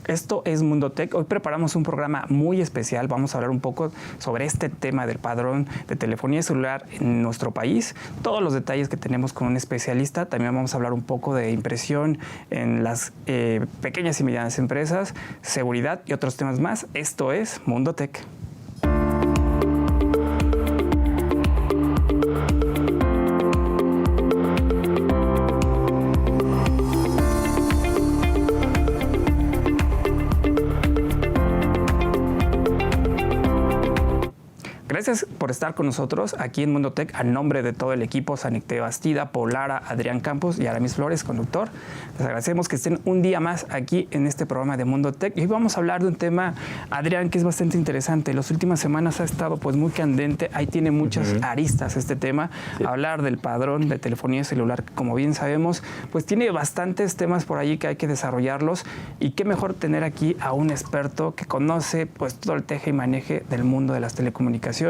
Esto es Mundo Tech. Hoy preparamos un programa muy especial. Vamos a hablar un poco sobre este tema del padrón de telefonía celular en nuestro país, todos los detalles que tenemos con un especialista. También vamos a hablar un poco de impresión en las pequeñas y medianas empresas, seguridad y otros temas más. Esto es Mundo Tech. Gracias por estar con nosotros aquí en Mundo Tech, a nombre de todo el equipo, Sanicte Bastida, Polara, Adrián Campos y Aramis Flores, conductor. Les agradecemos que estén un día más aquí en este programa de Mundo Tech. Y hoy vamos a hablar de un tema, Adrián, que es bastante interesante. Las últimas semanas ha estado pues muy candente, ahí tiene muchas aristas este tema. Sí. Hablar del padrón de telefonía celular, como bien sabemos, pues tiene bastantes temas por allí que hay que desarrollarlos. Y qué mejor tener aquí a un experto que conoce pues todo el teje y maneje del mundo de las telecomunicaciones.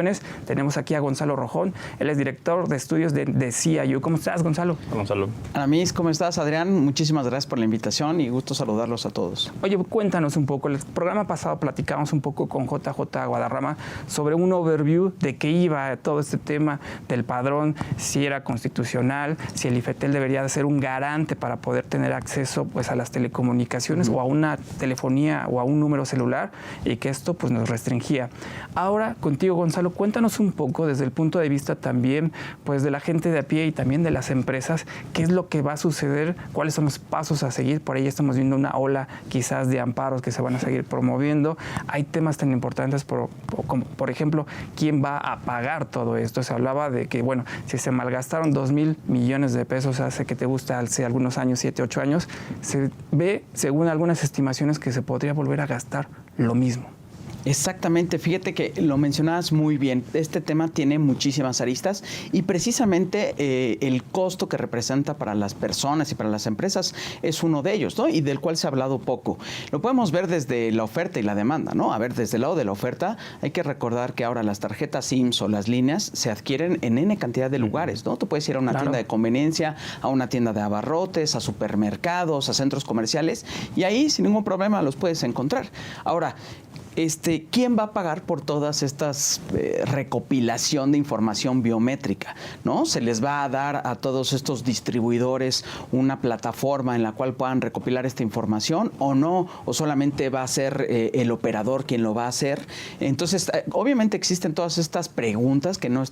Tenemos aquí a Gonzalo Rojón, él es director de estudios de CIU. ¿Cómo estás, Gonzalo? Hola, Gonzalo. Aramis, ¿cómo estás, Adrián? Muchísimas gracias por la invitación y gusto saludarlos a todos. Oye, cuéntanos un poco. El programa pasado platicamos un poco con JJ Guadarrama sobre un overview de qué iba todo este tema del padrón, si era constitucional, si el IFETEL debería de ser un garante para poder tener acceso pues, a las telecomunicaciones o a una telefonía o a un número celular, y que esto pues, nos restringía. Ahora, contigo, Gonzalo, cuéntanos un poco desde el punto de vista también pues de la gente de a pie y también de las empresas, qué es lo que va a suceder, cuáles son los pasos a seguir. Por ahí estamos viendo una ola quizás de amparos que se van a seguir promoviendo. Hay temas tan importantes como, por ejemplo, quién va a pagar todo esto. Se hablaba de que, bueno, si se malgastaron 2,000 millones de pesos hace que te gusta hace algunos años, 7, 8 años, se ve, según algunas estimaciones, que se podría volver a gastar lo mismo. Exactamente, fíjate que lo mencionabas muy bien. Este tema tiene muchísimas aristas y precisamente el costo que representa para las personas y para las empresas es uno de ellos, ¿no? Y del cual se ha hablado poco. Lo podemos ver desde la oferta y la demanda, ¿no? A ver, desde el lado de la oferta hay que recordar que ahora las tarjetas SIMs o las líneas se adquieren en N cantidad de lugares, ¿no? Tú puedes ir a una tienda de conveniencia, a una tienda de abarrotes, a supermercados, a centros comerciales, y ahí sin ningún problema los puedes encontrar. Ahora, ¿quién va a pagar por todas estas recopilación de información biométrica? ¿No? ¿Se les va a dar a todos estos distribuidores una plataforma en la cual puedan recopilar esta información o no? ¿O solamente va a ser el operador quien lo va a hacer? Entonces, obviamente existen todas estas preguntas que no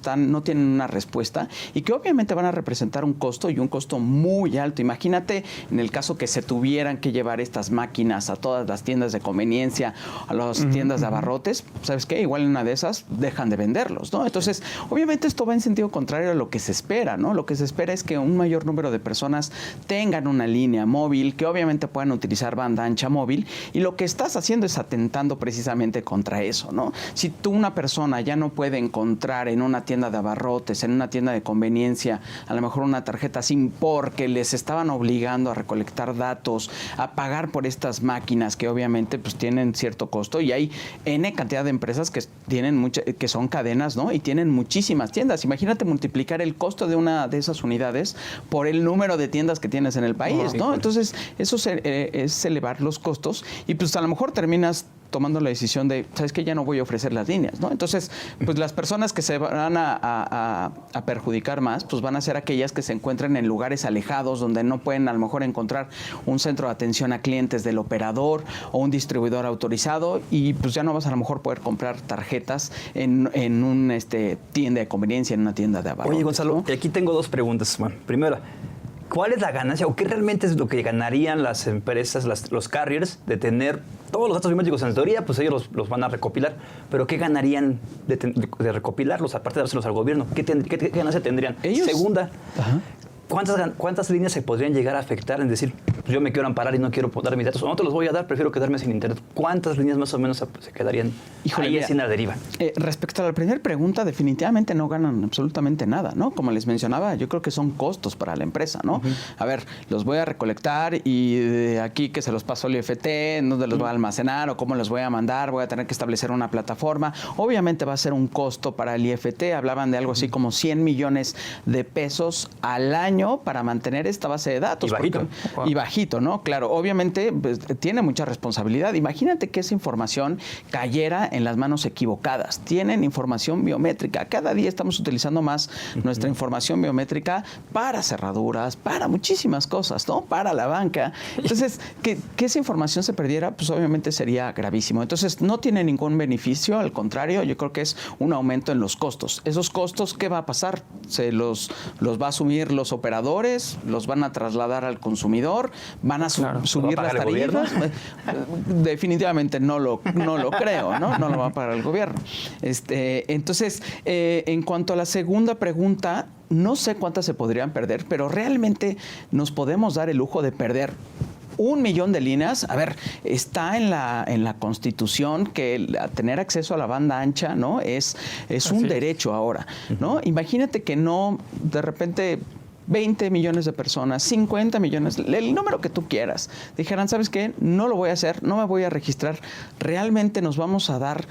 tienen una respuesta y que obviamente van a representar un costo y un costo muy alto. Imagínate en el caso que se tuvieran que llevar estas máquinas a todas las tiendas de conveniencia, a los tiendas de abarrotes, ¿sabes qué? Igual en una de esas dejan de venderlos, ¿no? Entonces, obviamente esto va en sentido contrario a lo que se espera, ¿no? Lo que se espera es que un mayor número de personas tengan una línea móvil, que obviamente puedan utilizar banda ancha móvil, y lo que estás haciendo es atentando precisamente contra eso, ¿no? Si tú, una persona, ya no puede encontrar en una tienda de abarrotes, en una tienda de conveniencia, a lo mejor una tarjeta SIM, porque les estaban obligando a recolectar datos, a pagar por estas máquinas que obviamente pues tienen cierto costo, y hay N cantidad de empresas que tienen que son cadenas, ¿no? Y tienen muchísimas tiendas. Imagínate multiplicar el costo de una de esas unidades por el número de tiendas que tienes en el país, ¿no? Entonces, eso es elevar los costos y pues a lo mejor terminas tomando la decisión de, ¿sabes qué? Ya no voy a ofrecer las líneas, ¿no? Entonces, pues las personas que se van a perjudicar más, pues van a ser aquellas que se encuentren en lugares alejados, donde no pueden a lo mejor encontrar un centro de atención a clientes del operador o un distribuidor autorizado, y pues ya no vas a lo mejor poder comprar tarjetas en un tienda de conveniencia, en una tienda de abarrotes. Oye, Gonzalo, ¿no? Aquí tengo dos preguntas. Bueno, primero, ¿cuál es la ganancia o qué realmente es lo que ganarían las empresas, los carriers, de tener todos los datos biométricos? En teoría, pues ellos los van a recopilar, pero ¿qué ganarían de recopilarlos, aparte de dárselos al gobierno? ¿Qué ganancia tendrían? ¿Ellos? Segunda, ¿cuántas líneas se podrían llegar a afectar en decir, pues yo me quiero amparar y no quiero dar mis datos, o no te los voy a dar, prefiero quedarme sin internet? ¿Cuántas líneas más o menos se quedarían ahí sin la deriva? Respecto a la primera pregunta, definitivamente no ganan absolutamente nada, ¿no? Como les mencionaba, yo creo que son costos para la empresa, ¿no? A ver, los voy a recolectar y de aquí que se los paso al IFT, en dónde los voy a almacenar o cómo los voy a mandar, voy a tener que establecer una plataforma. Obviamente va a ser un costo para el IFT. Hablaban de algo así como 100 millones de pesos al año para mantener esta base de datos. Y bajito. Y bajito. bajito, ¿no? Claro, obviamente pues, tiene mucha responsabilidad. Imagínate que esa información cayera en las manos equivocadas. Tienen información biométrica. Cada día estamos utilizando más nuestra información biométrica para cerraduras, para muchísimas cosas, ¿no? Para la banca. Entonces, que esa información se perdiera, pues obviamente sería gravísimo. Entonces, no tiene ningún beneficio, al contrario, yo creo que es un aumento en los costos. Esos costos, ¿qué va a pasar? ¿Se los va a asumir los operadores? ¿Los van a trasladar al consumidor? ¿Van a subir las tarifas? Definitivamente no lo creo, ¿no? No lo va a pagar el gobierno. Entonces, en cuanto a la segunda pregunta, no sé cuántas se podrían perder, pero realmente nos podemos dar el lujo de perder 1 millón de líneas. A ver, está en la Constitución que tener acceso a la banda ancha, ¿no? Es un derecho ahora, ¿no? Imagínate que no, de repente 20 millones de personas, 50 millones, el número que tú quieras, dijeran, ¿sabes qué? No lo voy a hacer, no me voy a registrar. Realmente nos vamos a dar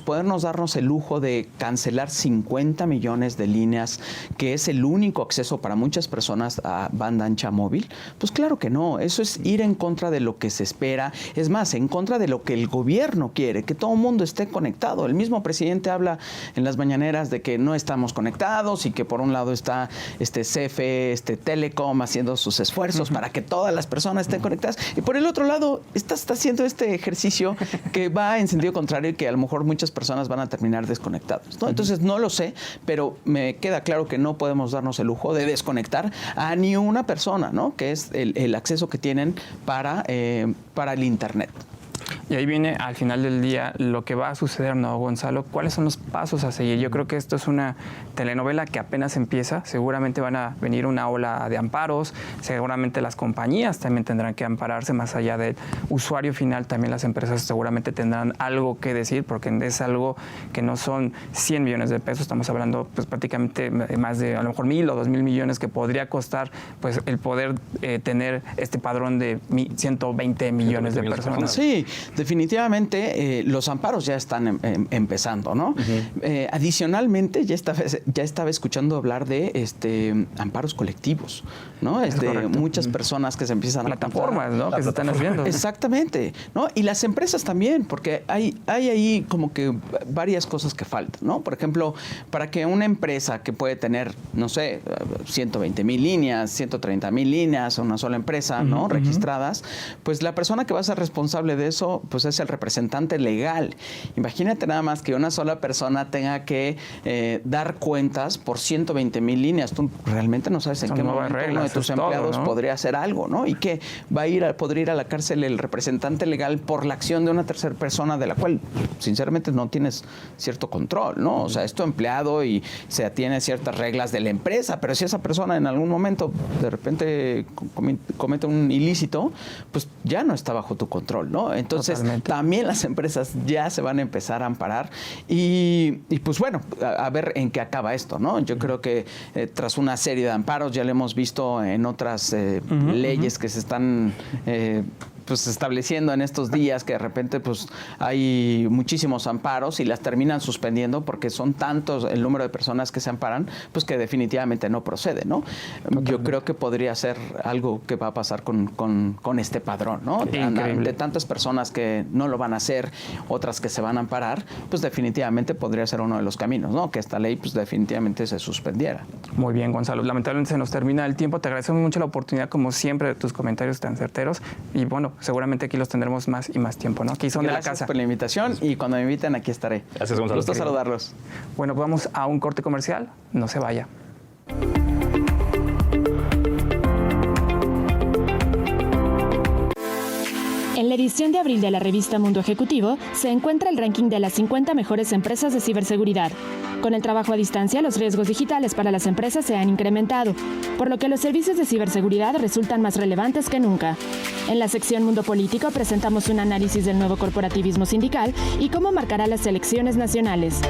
podernos darnos el lujo de cancelar 50 millones de líneas, que es el único acceso para muchas personas a banda ancha móvil. Pues claro que no, eso es ir en contra de lo que se espera, es más, en contra de lo que el gobierno quiere, que todo el mundo esté conectado. El mismo presidente habla en las mañaneras de que no estamos conectados y que por un lado está CFE, Telecom haciendo sus esfuerzos para que todas las personas estén conectadas, y por el otro lado está haciendo este ejercicio que va en sentido contrario y que a lo mejor muchas personas van a terminar desconectados, ¿no? Entonces no lo sé, pero me queda claro que no podemos darnos el lujo de desconectar a ni una persona, ¿no? Que es el acceso que tienen para el Internet. Y ahí viene al final del día lo que va a suceder, ¿no, Gonzalo? ¿Cuáles son los pasos a seguir? Yo creo que esto es una telenovela que apenas empieza. Seguramente van a venir una ola de amparos. Seguramente las compañías también tendrán que ampararse más allá del usuario final. También las empresas seguramente tendrán algo que decir, porque es algo que no son 100 millones de pesos. Estamos hablando pues prácticamente más de a lo mejor 1,000 o 2,000 millones que podría costar pues el poder tener este padrón de 120 millones de personas. Sí, definitivamente los amparos ya están empezando, ¿no? Adicionalmente, ya estaba escuchando hablar de amparos colectivos, ¿no? Muchas personas que se empiezan plataformas, ¿no? Que se están haciendo. Exactamente, ¿no? Y las empresas también, porque hay ahí como que varias cosas que faltan, ¿no? Por ejemplo, para que una empresa que puede tener, no sé, 120,000 líneas, 130,000 líneas, una sola empresa, ¿no? Registradas, pues la persona que va a ser responsable de eso, pues es el representante legal. Imagínate nada más que una sola persona tenga que dar cuentas por 120,000 líneas. Tú realmente no sabes en qué momento uno de tus empleados podría hacer algo, ¿no? Y que podría ir a la cárcel el representante legal por la acción de una tercera persona de la cual, sinceramente, no tienes cierto control, ¿no? O sea, es tu empleado y se atiene a ciertas reglas de la empresa, pero si esa persona en algún momento de repente comete un ilícito, pues ya no está bajo tu control, ¿no? Entonces, también las empresas ya se van a empezar a amparar y pues bueno, a ver en qué acaba esto, ¿no? Yo creo que tras una serie de amparos, ya lo hemos visto en otras leyes que se están pues estableciendo en estos días, que de repente pues hay muchísimos amparos y las terminan suspendiendo porque son tantos el número de personas que se amparan, pues que definitivamente no procede, ¿no? Totalmente. Yo creo que podría ser algo que va a pasar con este padrón, ¿no? De tantas personas que no lo van a hacer, otras que se van a amparar, pues definitivamente podría ser uno de los caminos, ¿no? Que esta ley pues definitivamente se suspendiera. Muy bien, Gonzalo. Lamentablemente se nos termina el tiempo. Te agradecemos mucho la oportunidad, como siempre, de tus comentarios tan certeros. Y bueno, seguramente aquí los tendremos más y más tiempo, ¿no? Aquí son de la casa. Gracias por la invitación y cuando me inviten aquí estaré. Gracias, Gonzalo. Gusto saludarlos. Bueno, pues vamos a un corte comercial. No se vaya. En la edición de abril de la revista Mundo Ejecutivo se encuentra el ranking de las 50 mejores empresas de ciberseguridad. Con el trabajo a distancia, los riesgos digitales para las empresas se han incrementado, por lo que los servicios de ciberseguridad resultan más relevantes que nunca. En la sección Mundo Político presentamos un análisis del nuevo corporativismo sindical y cómo marcará las elecciones nacionales.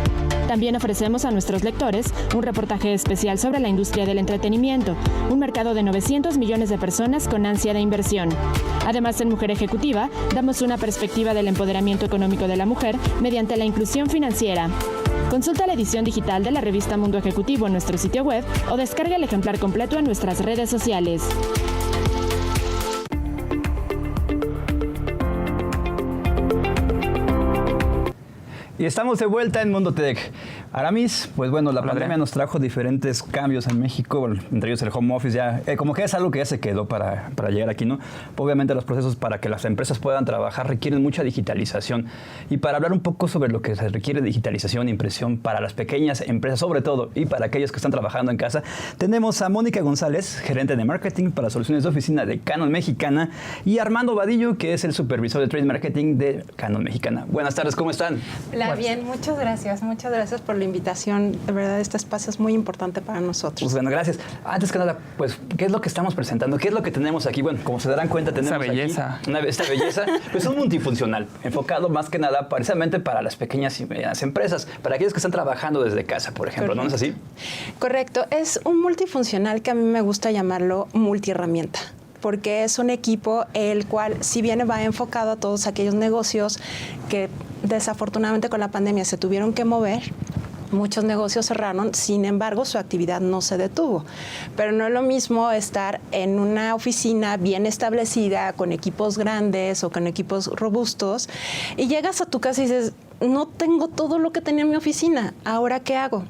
También ofrecemos a nuestros lectores un reportaje especial sobre la industria del entretenimiento, un mercado de 900 millones de personas con ansia de inversión. Además, en Mujer Ejecutiva, damos una perspectiva del empoderamiento económico de la mujer mediante la inclusión financiera. Consulta la edición digital de la revista Mundo Ejecutivo en nuestro sitio web o descarga el ejemplar completo en nuestras redes sociales. Y estamos de vuelta en Mundo Tech. Aramis, pues bueno, la pandemia nos trajo diferentes cambios en México, bueno, entre ellos el home office ya, como que es algo que ya se quedó para llegar aquí, ¿no? Obviamente los procesos para que las empresas puedan trabajar requieren mucha digitalización. Y para hablar un poco sobre lo que se requiere de digitalización e impresión para las pequeñas empresas, sobre todo, y para aquellos que están trabajando en casa, tenemos a Mónica González, gerente de marketing para soluciones de oficina de Canon Mexicana, y Armando Vadillo, que es el supervisor de trade marketing de Canon Mexicana. Buenas tardes, ¿cómo están? Hola, bien, muchas gracias por la invitación. De verdad, este espacio es muy importante para nosotros. Pues bueno, gracias. Antes que nada, pues, ¿qué es lo que estamos presentando? ¿Qué es lo que tenemos aquí? Bueno, como se darán cuenta, tenemos esta belleza. Esta belleza, pues un multifuncional, enfocado más que nada precisamente para las pequeñas y medianas empresas, para aquellos que están trabajando desde casa, por ejemplo, ¿no es así? Correcto, es un multifuncional que a mí me gusta llamarlo multiherramienta, porque es un equipo el cual, si bien va enfocado a todos aquellos negocios que desafortunadamente con la pandemia se tuvieron que mover, muchos negocios cerraron, sin embargo su actividad no se detuvo. Pero no es lo mismo estar en una oficina bien establecida, con equipos grandes o con equipos robustos, y llegas a tu casa y dices, no tengo todo lo que tenía en mi oficina, ¿ahora qué hago?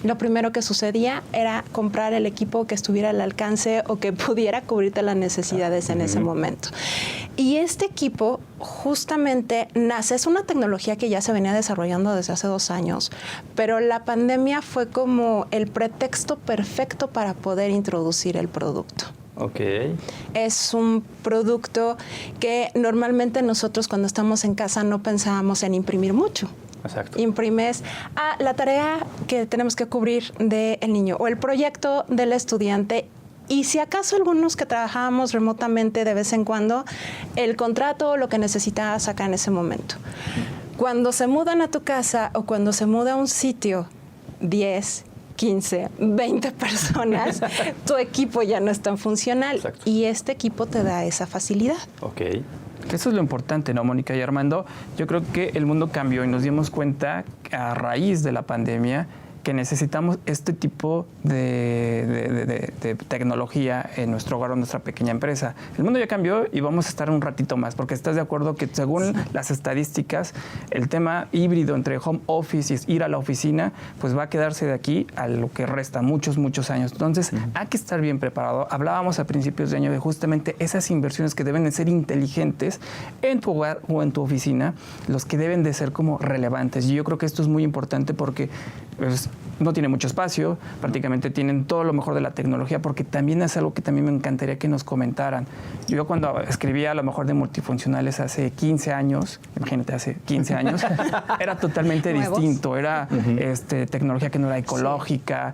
Lo primero que sucedía era comprar el equipo que estuviera al alcance o que pudiera cubrirte las necesidades en ese momento. Y este equipo justamente nace, es una tecnología que ya se venía desarrollando desde hace 2 años, pero la pandemia fue como el pretexto perfecto para poder introducir el producto. Okay. Es un producto que normalmente nosotros cuando estamos en casa no pensábamos en imprimir mucho. Exacto. Imprimes la tarea que tenemos que cubrir del niño o el proyecto del estudiante. Y si acaso algunos que trabajábamos remotamente de vez en cuando, el contrato o lo que necesitabas acá en ese momento. Cuando se mudan a tu casa o cuando se muda a un sitio, 10, 15, 20 personas, tu equipo ya no es tan funcional. Exacto. Y este equipo te da esa facilidad. Ok. Que eso es lo importante, ¿no, Mónica y Armando? Yo creo que el mundo cambió y nos dimos cuenta a raíz de la pandemia que necesitamos este tipo de tecnología en nuestro hogar o en nuestra pequeña empresa. El mundo ya cambió y vamos a estar un ratito más, porque estás de acuerdo que según las estadísticas, el tema híbrido entre home office y ir a la oficina, pues va a quedarse de aquí a lo que resta muchos años. Entonces, hay que estar bien preparado. Hablábamos a principios de año de justamente esas inversiones que deben de ser inteligentes en tu hogar o en tu oficina, los que deben de ser como relevantes. Y yo creo que esto es muy importante porque pues, no tiene mucho espacio, prácticamente tienen todo lo mejor de la tecnología, porque también es algo que también me encantaría que nos comentaran. Yo cuando escribía a lo mejor de multifuncionales hace 15 años, imagínate, hace 15 años, era totalmente distinto, era tecnología que no era ecológica,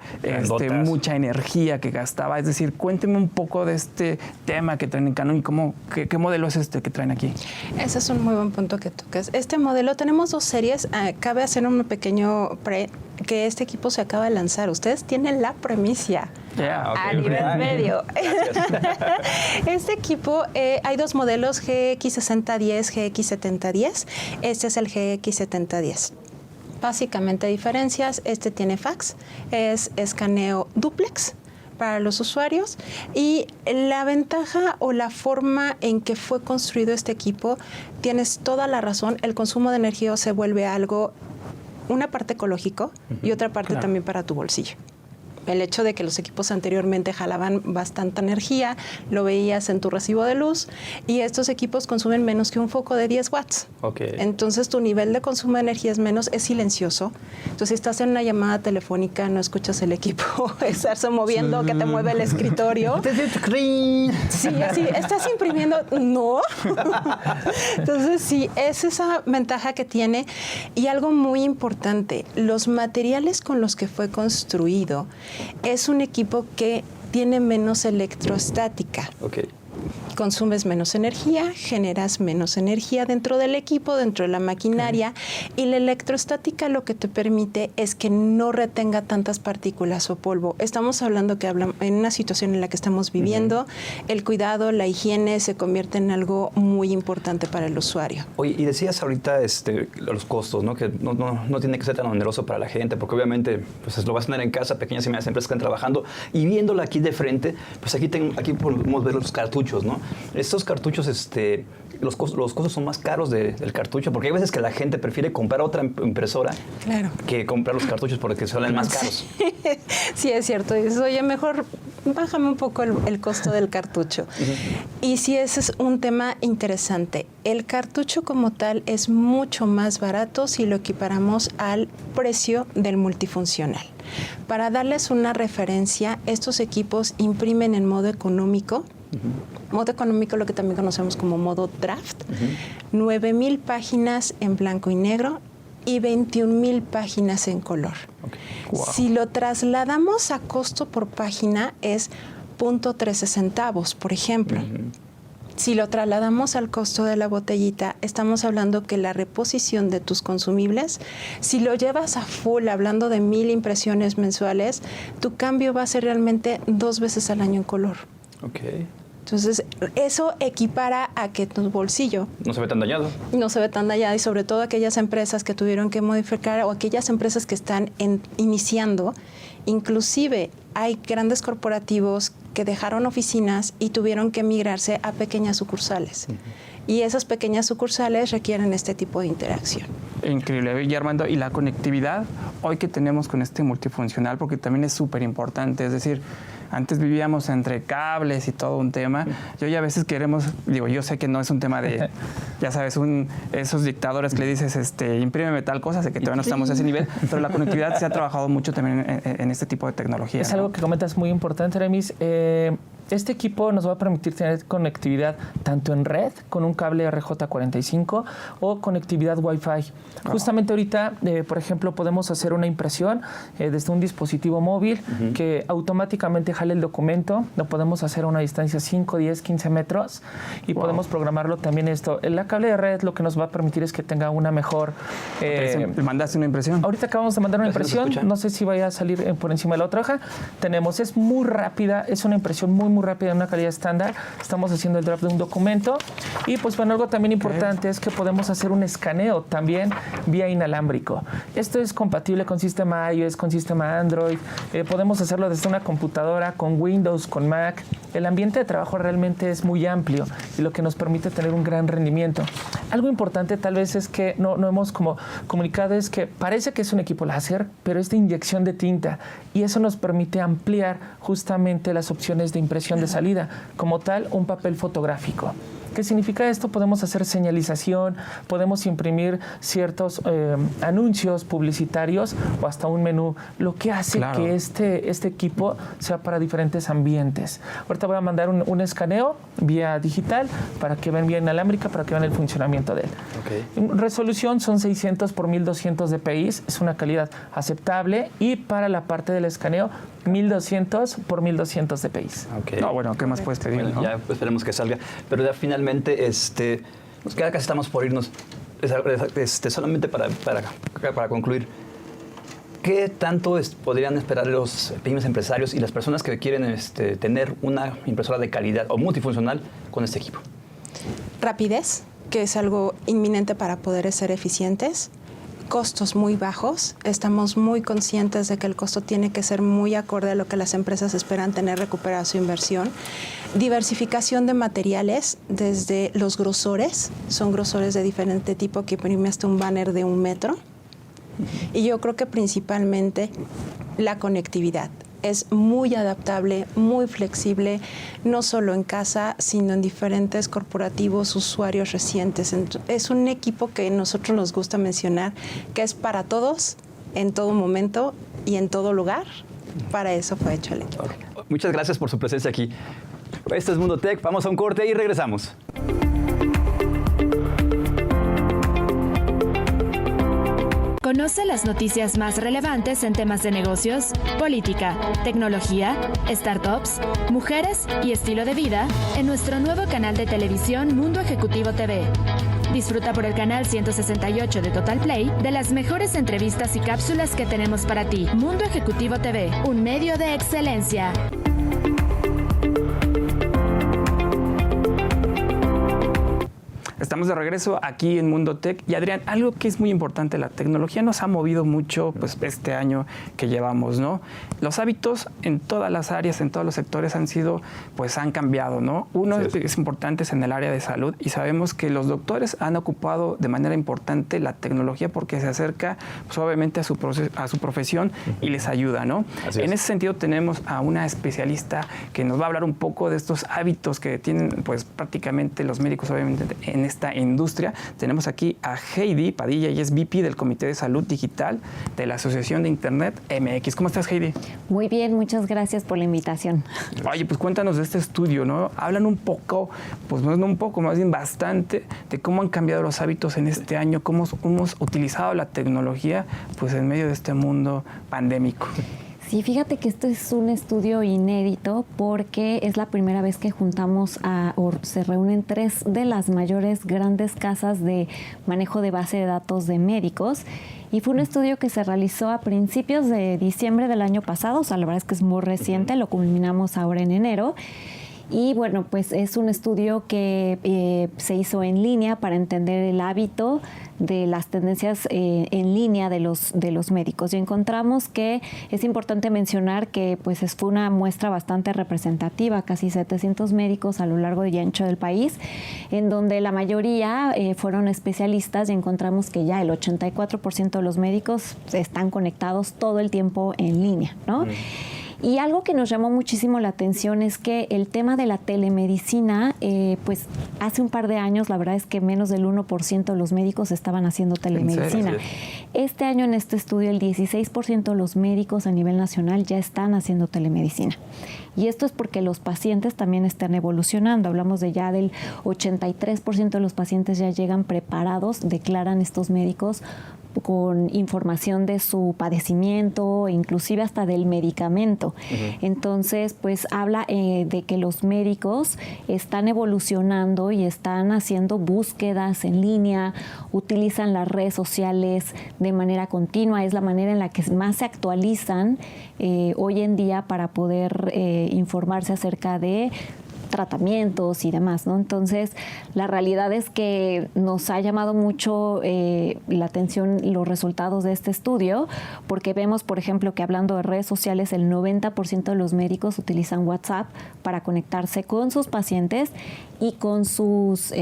mucha energía que gastaba. Es decir, cuénteme un poco de este tema que traen en Canon y qué modelo es este que traen aquí. Ese es un muy buen punto que tocas. Este modelo, tenemos 2 series, cabe hacer un pequeño que este equipo se acaba de lanzar. Ustedes tienen la primicia a nivel medio. Este equipo, hay 2 modelos, GX6010, GX7010. Este es el GX7010. Básicamente diferencias, este tiene fax, es escaneo dúplex para los usuarios, y la ventaja o la forma en que fue construido este equipo, tienes toda la razón, el consumo de energía se vuelve algo, una parte ecológico y otra parte también para tu bolsillo. El hecho de que los equipos anteriormente jalaban bastante energía, lo veías en tu recibo de luz, y estos equipos consumen menos que un foco de 10 watts. Okay. Entonces tu nivel de consumo de energía es menos, es silencioso. Entonces si estás en una llamada telefónica, no escuchas el equipo estarse moviendo, que te mueve el escritorio. Sí, así, ¿estás imprimiendo? No. Entonces sí, es esa ventaja que tiene. Y algo muy importante, los materiales con los que fue construido, es un equipo que tiene menos electrostática. Okay. Consumes menos energía, generas menos energía dentro del equipo, dentro de la maquinaria, y la electrostática lo que te permite es que no retenga tantas partículas o polvo. Estamos hablando que en una situación en la que estamos viviendo, el cuidado, la higiene se convierte en algo muy importante para el usuario. Oye, y decías ahorita los costos, ¿no? Que no tiene que ser tan oneroso para la gente, porque obviamente pues lo vas a tener en casa, pequeñas y medianas empresas que están trabajando, y viéndola aquí de frente, pues aquí podemos ver los cartuchos, ¿no? Estos cartuchos, los costos son más caros del cartucho? Porque hay veces que la gente prefiere comprar otra impresora que comprar los cartuchos porque salen más caros. Sí, es cierto. Dices, oye, mejor bájame un poco el costo del cartucho. Y sí, ese es un tema interesante. El cartucho como tal es mucho más barato si lo equiparamos al precio del multifuncional. Para darles una referencia, estos equipos imprimen en modo económico. Modo económico, lo que también conocemos como modo draft, 9,000 páginas en blanco y negro y 21,000 páginas en color. Wow. Si lo trasladamos a costo por página es 0.13 centavos, por ejemplo. Si lo trasladamos al costo de la botellita, estamos hablando que la reposición de tus consumibles, si lo llevas a full, hablando de 1,000 impresiones mensuales, tu cambio va a ser realmente 2 veces al año en color. Entonces, eso equipara a que tu bolsillo no se ve tan dañado. No se ve tan dañado, y sobre todo aquellas empresas que tuvieron que modificar o aquellas empresas que están iniciando. Inclusive hay grandes corporativos que dejaron oficinas y tuvieron que migrarse a pequeñas sucursales. Y esas pequeñas sucursales requieren este tipo de interacción. Increíble. Y Armando, y la conectividad hoy que tenemos con este multifuncional, porque también es súper importante, es decir, antes vivíamos entre cables y todo un tema. Y hoy a veces queremos, digo, yo sé que no es un tema de, ya sabes, esos dictadores que le dices, imprímeme tal cosa, sé que todavía no estamos a ese nivel, pero la conectividad se ha trabajado mucho también en este tipo de tecnología. Es algo que comentas muy importante, Remis. Este equipo nos va a permitir tener conectividad tanto en red, con un cable RJ45, o conectividad Wi-Fi. Justamente ahorita, por ejemplo, podemos hacer una impresión desde un dispositivo móvil que automáticamente jale el documento. Lo podemos hacer a una distancia 5, 10, 15 metros y podemos programarlo también esto. La cable de red lo que nos va a permitir es que tenga una mejor... ¿Mandaste una impresión? Ahorita acabamos de mandar una impresión. No sé si vaya a salir por encima de la otra hoja. Es muy rápida, es una impresión muy rápida, en una calidad estándar. Estamos haciendo el draft de un documento. Y pues bueno, algo también importante es que podemos hacer un escaneo también vía inalámbrico. Esto es compatible con sistema iOS, con sistema Android. Podemos hacerlo desde una computadora, con Windows, con Mac. El ambiente de trabajo realmente es muy amplio y lo que nos permite tener un gran rendimiento. Algo importante tal vez es que no hemos comunicado es que parece que es un equipo láser, pero es de inyección de tinta y eso nos permite ampliar justamente las opciones de impresión de salida, como tal un papel fotográfico. ¿Qué significa esto? Podemos hacer señalización, podemos imprimir ciertos anuncios publicitarios o hasta un menú, lo que hace que este equipo sea para diferentes ambientes. Ahorita voy a mandar un escaneo vía digital para que vean vía inalámbrica, para que vean el funcionamiento de él. Resolución son 600 por 1200 dpi, es una calidad aceptable, y para la parte del escaneo 1200 por 1200 dpi. No, bueno, ¿qué más puedes pedir? Bueno, ya esperemos que salga. Pero ya finalmente, casi estamos por irnos. Solamente para concluir, ¿qué tanto podrían esperar los pequeños empresarios y las personas que quieren tener una impresora de calidad o multifuncional con este equipo? Rapidez, que es algo inminente para poder ser eficientes. Costos muy bajos. Estamos muy conscientes de que el costo tiene que ser muy acorde a lo que las empresas esperan tener recuperada su inversión. Diversificación de materiales desde los grosores. Son grosores de diferente tipo que imprime hasta un banner de 1 metro. Y yo creo que principalmente la conectividad. Es muy adaptable, muy flexible, no solo en casa, sino en diferentes corporativos, usuarios recientes. Es un equipo que a nosotros nos gusta mencionar, que es para todos, en todo momento y en todo lugar. Para eso fue hecho el equipo. Muchas gracias por su presencia aquí. Esto es Mundo Tech. Vamos a un corte y regresamos. Conoce las noticias más relevantes en temas de negocios, política, tecnología, startups, mujeres y estilo de vida en nuestro nuevo canal de televisión Mundo Ejecutivo TV. Disfruta por el canal 168 de Total Play de las mejores entrevistas y cápsulas que tenemos para ti. Mundo Ejecutivo TV, un medio de excelencia. Estamos de regreso aquí en Mundo Tech. Y Adrián, algo que es muy importante, la tecnología nos ha movido mucho pues, este año que llevamos, ¿no? Los hábitos en todas las áreas, en todos los sectores han cambiado, ¿no? Uno es importante es en el área de salud y sabemos que los doctores han ocupado de manera importante la tecnología porque se acerca pues, obviamente a su profesión y les ayuda, ¿no? En ese sentido tenemos a una especialista que nos va a hablar un poco de estos hábitos que tienen pues prácticamente los médicos obviamente en esta industria. Tenemos aquí a Heidi Padilla, ella es VP del Comité de Salud Digital de la Asociación de Internet MX. ¿Cómo estás, Heidi? Muy bien, muchas gracias por la invitación. Oye, pues cuéntanos de este estudio, ¿no? Hablan un poco, pues no un poco, más bien bastante, de cómo han cambiado los hábitos en este año, cómo hemos utilizado la tecnología pues en medio de este mundo pandémico. Sí, fíjate que este es un estudio inédito porque es la primera vez que juntamos o se reúnen 3 de las mayores grandes casas de manejo de base de datos de médicos. Y fue un estudio que se realizó a principios de diciembre del año pasado, o sea, la verdad es que es muy reciente, lo culminamos ahora en enero. Y bueno, pues es un estudio que se hizo en línea para entender el hábito de las tendencias en línea de los médicos. Y encontramos que es importante mencionar que pues fue una muestra bastante representativa, casi 700 médicos a lo largo y ancho del país, en donde la mayoría fueron especialistas y encontramos que ya el 84% de los médicos están conectados todo el tiempo en línea, ¿no? Y algo que nos llamó muchísimo la atención es que el tema de la telemedicina, pues hace un par de años, la verdad es que menos del 1% de los médicos estaban haciendo telemedicina. Este año en este estudio, el 16% de los médicos a nivel nacional ya están haciendo telemedicina. Y esto es porque los pacientes también están evolucionando. Hablamos de ya del 83% de los pacientes ya llegan preparados, declaran estos médicos, con información de su padecimiento, inclusive hasta del medicamento. Entonces, pues habla de que los médicos están evolucionando y están haciendo búsquedas en línea, utilizan las redes sociales de manera continua, es la manera en la que más se actualizan hoy en día para poder informarse acerca de tratamientos y demás, ¿no? Entonces, la realidad es que nos ha llamado mucho la atención los resultados de este estudio, porque vemos, por ejemplo, que hablando de redes sociales, el 90% de los médicos utilizan WhatsApp para conectarse con sus pacientes y con sus,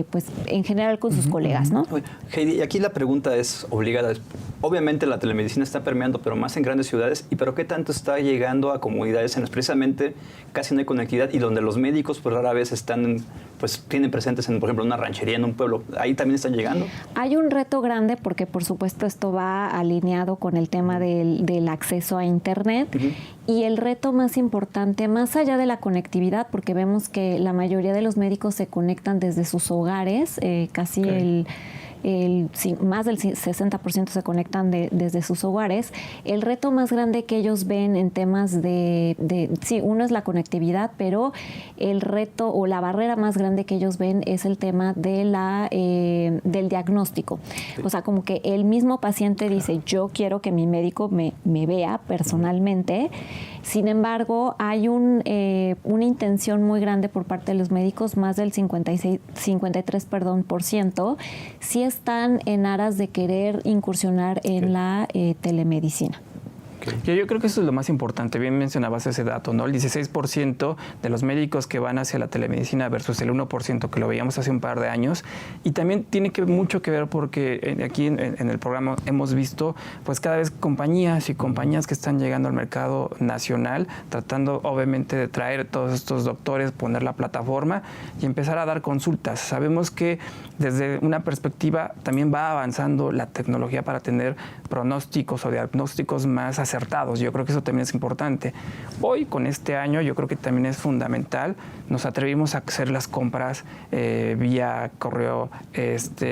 pues, en general con sus colegas, ¿no? Heidi, aquí la pregunta es obligada. Obviamente la telemedicina está permeando, pero más en grandes ciudades. ¿Pero qué tanto está llegando a comunidades en las precisamente casi no hay conectividad y donde los médicos pues rara vez están, pues tienen presentes en, por ejemplo, una ranchería, en un pueblo? ¿Ahí también están llegando? Hay un reto grande porque, por supuesto, esto va alineado con el tema del acceso a Internet. Y el reto más importante, más allá de la conectividad, porque vemos que la mayoría de los médicos se conectan desde sus hogares, casi más del 60% se conectan desde sus hogares. El reto más grande que ellos ven en temas sí, uno es la conectividad, pero el reto o la barrera más grande que ellos ven es el tema de del diagnóstico. Sí. O sea, como que el mismo paciente dice, yo quiero que mi médico me vea personalmente. Sin embargo, hay una intención muy grande por parte de los médicos, más del 53%, sí están en aras de querer incursionar en la telemedicina. Yo creo que eso es lo más importante. Bien mencionabas ese dato, ¿no? El 16% de los médicos que van hacia la telemedicina versus el 1% que lo veíamos hace un par de años. Y también tiene mucho que ver porque aquí en el programa hemos visto pues cada vez compañías y compañías que están llegando al mercado nacional, tratando obviamente de traer todos estos doctores, poner la plataforma y empezar a dar consultas. Sabemos que desde una perspectiva también va avanzando la tecnología para tener pronósticos o diagnósticos más acertados. Yo creo que eso también es importante. Hoy, con este año, yo creo que también es fundamental. Nos atrevimos a hacer las compras vía correo,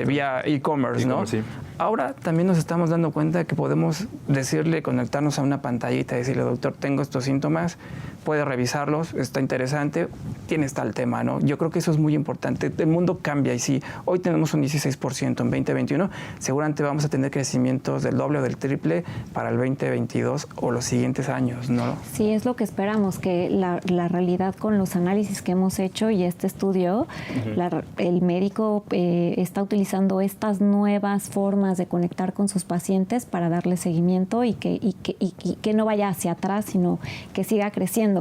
vía e-commerce, ¿no? Sí. Ahora también nos estamos dando cuenta de que podemos decirle, conectarnos a una pantallita y decirle, doctor, tengo estos síntomas, puede revisarlos, está interesante, tienes tal tema, ¿no? Yo creo que eso es muy importante. El mundo cambia y si hoy tenemos un 16% en 2021, seguramente vamos a tener crecimientos del doble o del triple para el 2022 o los siguientes años, ¿no? Sí, es lo que esperamos, que la realidad con los análisis que hemos hecho y este estudio, el médico está utilizando estas nuevas formas de conectar con sus pacientes para darle seguimiento y que no vaya hacia atrás, sino que siga creciendo.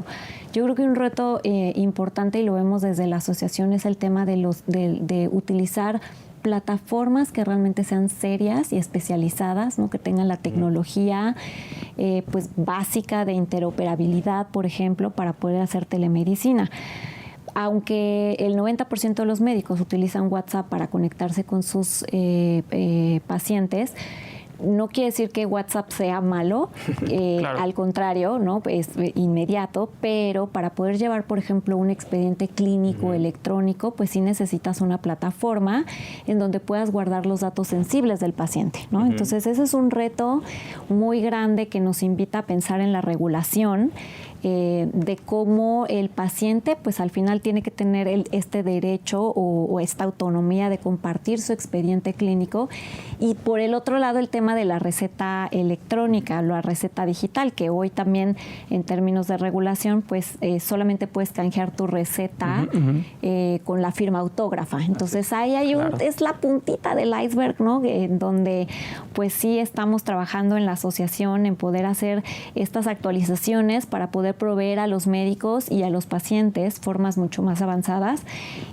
Yo creo que un reto importante, y lo vemos desde la asociación, es el tema de utilizar plataformas que realmente sean serias y especializadas, ¿no? Que tengan la tecnología pues básica de interoperabilidad, por ejemplo, para poder hacer telemedicina. Aunque el 90% de los médicos utilizan WhatsApp para conectarse con sus pacientes, no quiere decir que WhatsApp sea malo, claro. Al contrario, ¿no? Es inmediato, pero para poder llevar, por ejemplo, un expediente clínico electrónico, pues sí necesitas una plataforma en donde puedas guardar los datos sensibles del paciente, ¿no? Entonces, ese es un reto muy grande que nos invita a pensar en la regulación de cómo el paciente, pues al final tiene que tener este derecho o esta autonomía de compartir su expediente clínico. Y por el otro lado, el tema de la receta electrónica, la receta digital, que hoy también en términos de regulación, pues solamente puedes canjear tu receta con la firma autógrafa. Entonces ahí hay es la puntita del iceberg, ¿no? En donde pues sí estamos trabajando en la asociación en poder hacer estas actualizaciones para poder proveer a los médicos y a los pacientes formas mucho más avanzadas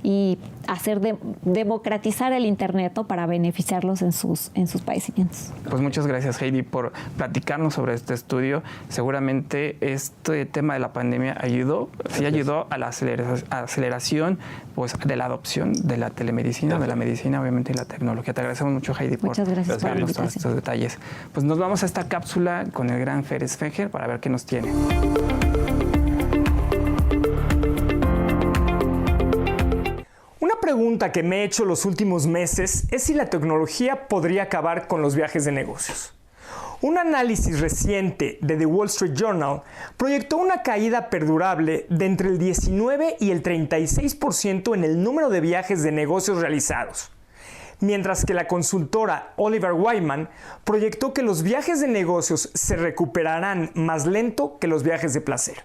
y hacer democratizar el Internet, ¿no? Para beneficiarlos en sus padecimientos. Pues muchas gracias, Heidi, por platicarnos sobre este estudio. Seguramente este tema de la pandemia ayudó a la aceleración pues, de la adopción de la telemedicina, de la medicina, obviamente, y la tecnología. Te agradecemos mucho, Heidi, por darnos todos estos detalles. Pues nos vamos a esta cápsula con el gran Fer Sfenger para ver qué nos tiene. Una pregunta que me he hecho los últimos meses es si la tecnología podría acabar con los viajes de negocios. Un análisis reciente de The Wall Street Journal proyectó una caída perdurable de entre el 19 y el 36% en el número de viajes de negocios realizados, mientras que la consultora Oliver Wyman proyectó que los viajes de negocios se recuperarán más lento que los viajes de placer.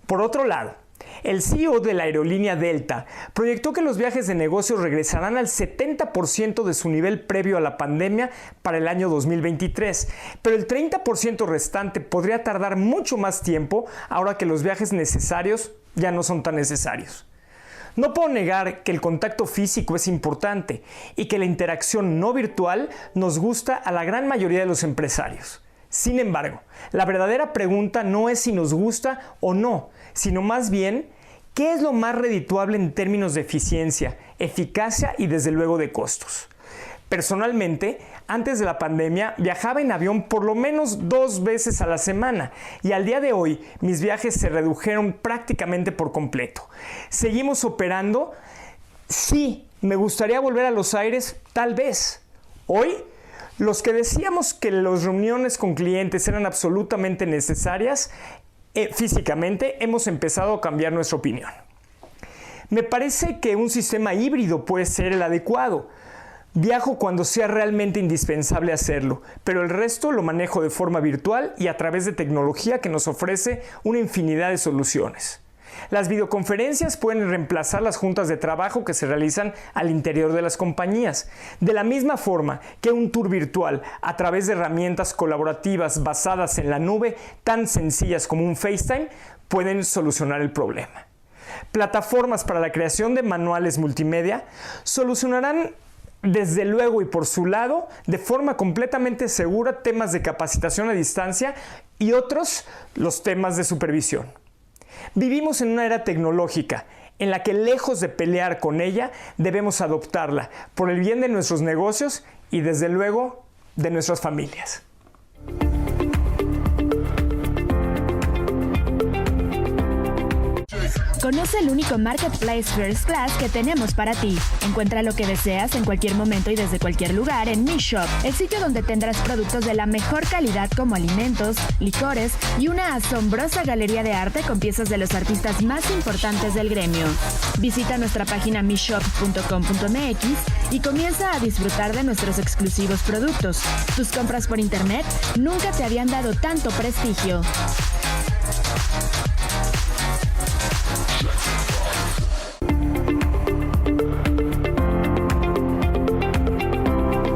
Por otro lado, el CEO de la aerolínea Delta proyectó que los viajes de negocios regresarán al 70% de su nivel previo a la pandemia para el año 2023, pero el 30% restante podría tardar mucho más tiempo ahora que los viajes necesarios ya no son tan necesarios. No puedo negar que el contacto físico es importante y que la interacción no virtual nos gusta a la gran mayoría de los empresarios. Sin embargo, la verdadera pregunta no es si nos gusta o no, sino más bien, ¿qué es lo más redituable en términos de eficiencia, eficacia y desde luego de costos? Personalmente, antes de la pandemia, viajaba en avión por lo menos 2 veces a la semana y al día de hoy mis viajes se redujeron prácticamente por completo. ¿Seguimos operando? Sí, me gustaría volver a Los Aires, tal vez. Hoy, los que decíamos que las reuniones con clientes eran absolutamente necesarias, físicamente hemos empezado a cambiar nuestra opinión. Me parece que un sistema híbrido puede ser el adecuado. Viajo cuando sea realmente indispensable hacerlo, pero el resto lo manejo de forma virtual y a través de tecnología que nos ofrece una infinidad de soluciones. Las videoconferencias pueden reemplazar las juntas de trabajo que se realizan al interior de las compañías, de la misma forma que un tour virtual a través de herramientas colaborativas basadas en la nube tan sencillas como un FaceTime pueden solucionar el problema. Plataformas para la creación de manuales multimedia solucionarán desde luego y por su lado, de forma completamente segura, temas de capacitación a distancia y otros, los temas de supervisión. Vivimos en una era tecnológica en la que lejos de pelear con ella, debemos adoptarla por el bien de nuestros negocios y desde luego de nuestras familias. Conoce el único Marketplace First Class que tenemos para ti. Encuentra lo que deseas en cualquier momento y desde cualquier lugar en Mi Shop, el sitio donde tendrás productos de la mejor calidad como alimentos, licores y una asombrosa galería de arte con piezas de los artistas más importantes del gremio. Visita nuestra página mishop.com.mx y comienza a disfrutar de nuestros exclusivos productos. Tus compras por internet nunca te habían dado tanto prestigio.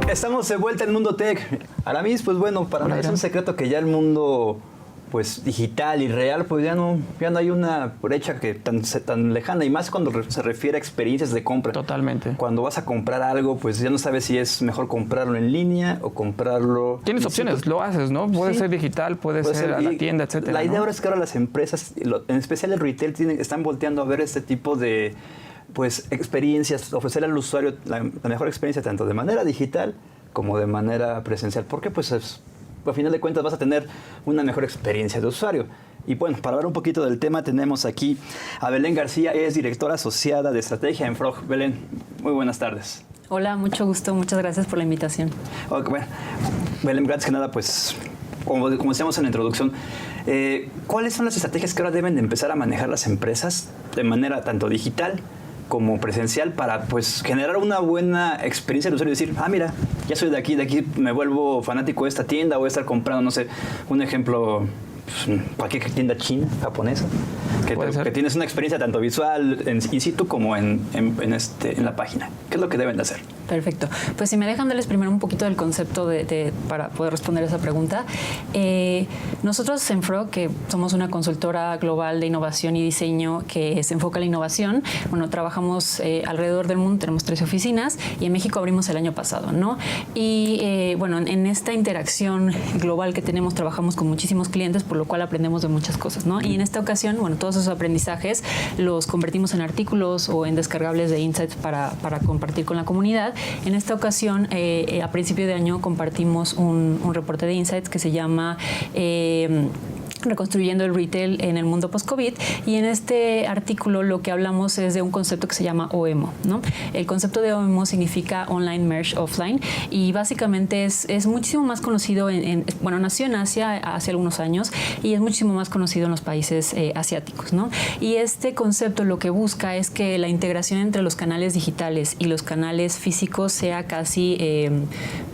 Estamos de vuelta en el mundo tech. Aramis, pues bueno, para nadie es un secreto que ya el mundo pues digital y real, pues ya no hay una brecha que tan lejana, y más cuando se refiere a experiencias de compra. Totalmente. Cuando vas a comprar algo, pues ya no sabes si es mejor comprarlo en línea o comprarlo... Tienes opciones, lo haces, ¿no? Puede ser digital, puede ser a la tienda, etcétera. La idea ahora es que ahora las empresas, en especial el retail, están volteando a ver este tipo de pues experiencias, ofrecer al usuario la mejor experiencia tanto de manera digital como de manera presencial. Porque pues a final de cuentas vas a tener una mejor experiencia de usuario. Y bueno, para hablar un poquito del tema tenemos aquí a Belén García, es directora asociada de estrategia en Frog. Belén, muy buenas tardes. Hola, mucho gusto, muchas gracias por la invitación. Okay, bueno, Belén, antes que nada, pues como decíamos en la introducción, ¿cuáles son las estrategias que ahora deben de empezar a manejar las empresas de manera tanto digital como presencial para pues generar una buena experiencia del usuario y decir, mira, ya soy de aquí me vuelvo fanático de esta tienda, voy a estar comprando, no sé, un ejemplo, pues, cualquier tienda china, japonesa, que tienes una experiencia tanto visual in situ como en la página? ¿Qué es lo que deben de hacer? Perfecto. Pues si me dejan darles primero un poquito del concepto para poder responder esa pregunta. Nosotros en Frog, que somos una consultora global de innovación y diseño que se enfoca en la innovación, bueno, trabajamos alrededor del mundo, tenemos 13 oficinas y en México abrimos el año pasado, ¿no? Y bueno, en esta interacción global que tenemos, trabajamos con muchísimos clientes, por lo cual aprendemos de muchas cosas, ¿no? Y en esta ocasión, bueno, todos esos aprendizajes los convertimos en artículos o en descargables de insights para compartir con la comunidad. En esta ocasión, a principio de año, compartimos un reporte de insights que se llama Reconstruyendo el Retail en el Mundo Post-COVID, y en este artículo lo que hablamos es de un concepto que se llama OEMO, ¿no? El concepto de OEMO significa Online Merge Offline, y básicamente es muchísimo más conocido bueno, nació en Asia hace algunos años y es muchísimo más conocido en los países asiáticos, ¿no? Y este concepto lo que busca es que la integración entre los canales digitales y los canales físicos sea casi,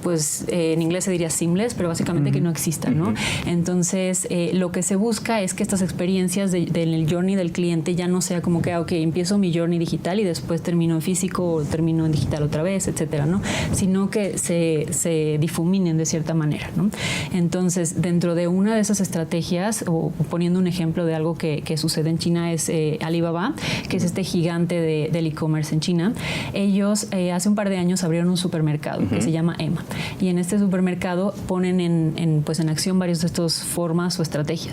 pues en inglés se diría seamless, pero básicamente que no exista, ¿no? Entonces, lo que se busca es que estas experiencias del journey del cliente ya no sea como que, ok, empiezo mi journey digital y después termino en físico o termino en digital otra vez, etcétera, ¿no? Sino que se difuminen de cierta manera, ¿no? Entonces, dentro de una de esas estrategias, o poniendo un ejemplo de algo que sucede en China, es Alibaba, que es este gigante del e-commerce en China. Ellos hace un par de años abrieron un supermercado que se llama Emma, y en este supermercado ponen en acción varias de estas formas o estrategias.